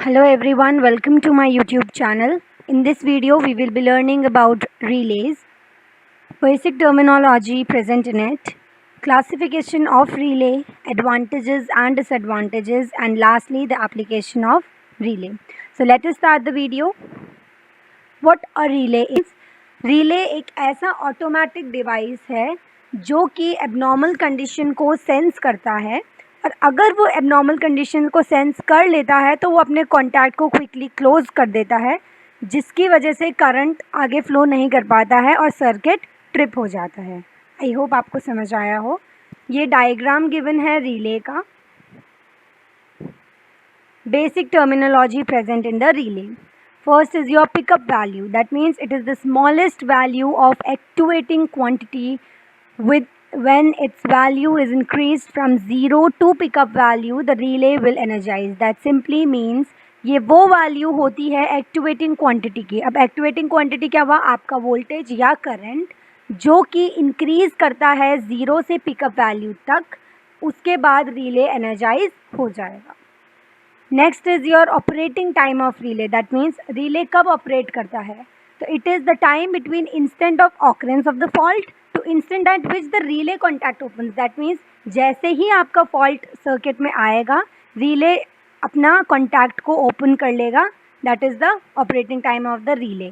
Hello everyone, welcome to my YouTube channel. In this video, we will be learning about relays, basic terminology present in it, classification of relay, advantages and disadvantages, and lastly the application of relay. So let us start the video. What a relay is? Relay एक ऐसा automatic device है जो कि abnormal condition को sense करता है, और अगर वो एबनॉर्मल कंडीशन को सेंस कर लेता है तो वो अपने कॉन्टैक्ट को क्विकली क्लोज कर देता है, जिसकी वजह से करंट आगे फ्लो नहीं कर पाता है और सर्किट ट्रिप हो जाता है। आई होप आपको समझ आया हो। ये डायग्राम गिवन है रिले का। Basic terminology present in the relay. First is your pickup value. That means it is the smallest value of actuating quantity with when its value is increased from 0 to pickup value, the relay will energize. That simply means ये वो value होती है activating quantity की। अब activating quantity क्या हुआ? आपका voltage या करंट जो कि इंक्रीज करता है 0 से पिकअप वैल्यू तक, उसके बाद रिले एनर्जाइज हो जाएगा। Next is your operating time of relay. That means relay कब ऑपरेट करता है? तो it is the time between instant of occurrence of the fault to instant at which the relay contact opens. That means जैसे ही आपका fault circuit में आएगा, relay अपना कॉन्टैक्ट को ओपन कर लेगा। That is the operating time of the relay.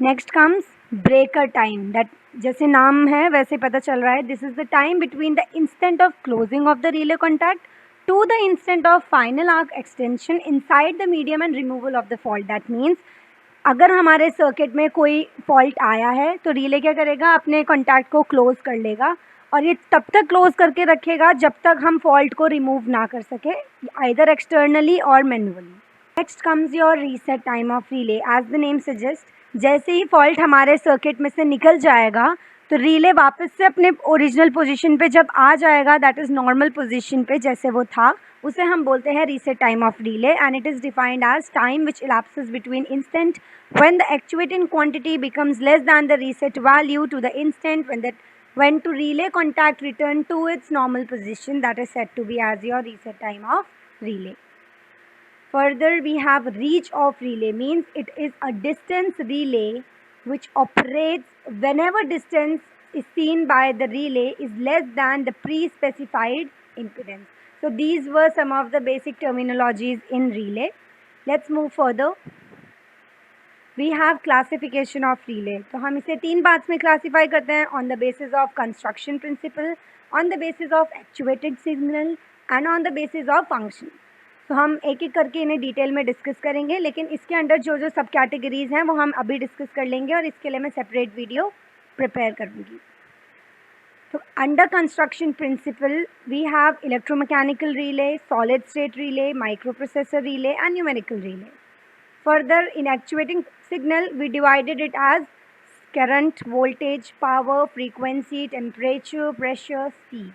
Next comes breaker time. That जैसे नाम है वैसे पता चल रहा है, this is the time between the instant of closing of the relay contact to the instant of final arc extension inside the medium and removal of the fault. That means अगर हमारे सर्किट में कोई fault आया है तो relay क्या करेगा? अपने कॉन्टैक्ट को क्लोज कर लेगा, और ये तब तक क्लोज करके रखेगा जब तक हम फॉल्ट को रिमूव ना कर सके, आइदर एक्सटर्नली और manually. Next comes your reset time of relay. As the name suggest, जैसे ही फॉल्ट हमारे सर्किट में से निकल जाएगा तो रिले वापस से अपने ओरिजिनल पोजीशन पे जब आ जाएगा, दैट इज़ नॉर्मल पोजीशन पे जैसे वो था, उसे हम बोलते हैं reset time of relay. And it is defined as time which elapses between instant when the actuating quantity becomes less than the reset value to the instant when to relay contact return to its normal position, that is said to be as your reset time of relay. Further, we have reach of relay, means it is a distance relay which operates whenever distance is seen by the relay is less than the pre-specified impedance. So these were some of the basic terminologies in relay. Let's move further. We have classification of relay. तो हम इसे 3 parts में classify करते हैं, on the basis of construction principle, on the basis of actuated signal and on the basis of function. तो हम एक एक करके इन्हें डिटेल में डिस्कस करेंगे, लेकिन इसके अंडर जो जो सब कैटेगरीज हैं वो हम अभी डिस्कस कर लेंगे, और इसके लिए मैं सेपरेट वीडियो प्रिपेयर करूँगी। तो under construction principle we have electromechanical relay, solid state relay, microprocessor relay and numerical relay. Further, in actuating signal we divided it as current, voltage, power, frequency, temperature, pressure, speed.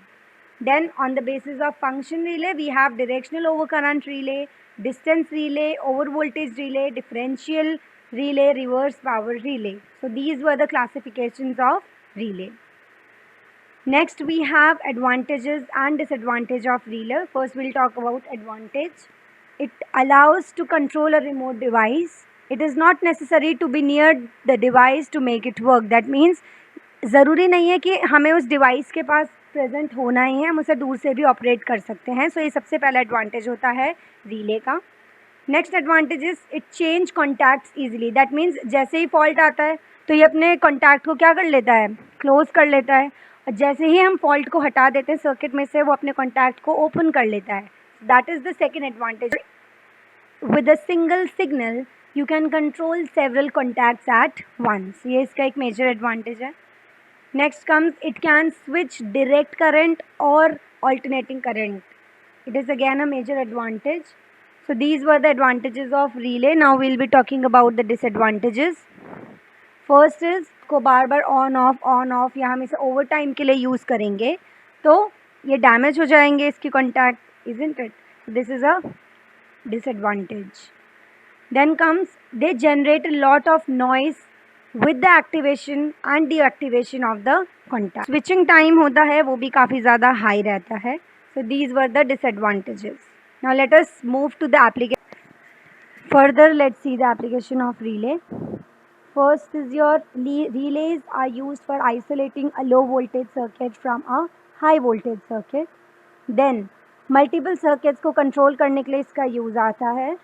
Then on the basis of function relay, we have directional overcurrent relay, distance relay, overvoltage relay, differential relay, reverse power relay. So these were the classifications of relay. Next we have advantages and disadvantage of relay. First we'll talk about advantage. It allows to control a remote device. It is not necessary to be near the device to make it work. That means ज़रूरी नहीं है कि हमें उस device के पास present होना ही है, हम उसे दूर से भी ऑपरेट कर सकते हैं। सो ये सबसे पहला एडवांटेज होता है रिले का। Next advantage is it change contacts easily. That means जैसे ही फॉल्ट आता है तो ये अपने कॉन्टैक्ट को क्या कर लेता है? क्लोज कर लेता है, और जैसे ही हम फॉल्ट को हटा देते हैं सर्किट में से, वो अपने कॉन्टैक्ट को ओपन कर लेता है। That is the second advantage. With a single signal you can control several contacts at once. ये इसका एक मेजर एडवांटेज है। Next comes, it can switch direct current or alternating current. It is again a major advantage. So these were the advantages of relay. Now we'll be talking about the disadvantages. First is को बार बार on off या हम इसे over time के लिए use करेंगे तो ये damage हो जाएंगे इसकी contact, isn't it? So this is a disadvantage. Then comes, they generate a lot of noise with the activation and deactivation of the contact. Switching time होता है वो भी काफ़ी ज़्यादा हाई रहता है. So these were the disadvantages. Now let us move to the application. Further, let's see the application of relay. First is your relays are used for isolating a low voltage circuit from a high voltage circuit. Then multiple circuits को control करने के लिए इसका use आता है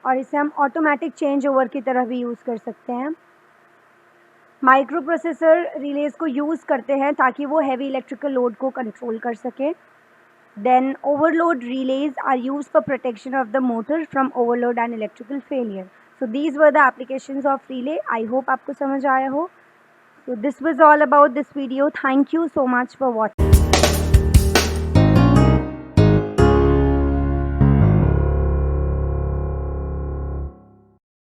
और इसे हम ऑटोमेटिक चेंज ओवर की तरह भी यूज़ कर सकते हैं. माइक्रो प्रोसेसर रिलेज को यूज़ करते हैं ताकि वो हैवी इलेक्ट्रिकल लोड को कंट्रोल कर सके. Then overload relays are use for protection of the motor from overload and electrical failure. So these were the applications of relay. I hope आपको समझ आया हो. So this was all about this video. Thank you so much for watching.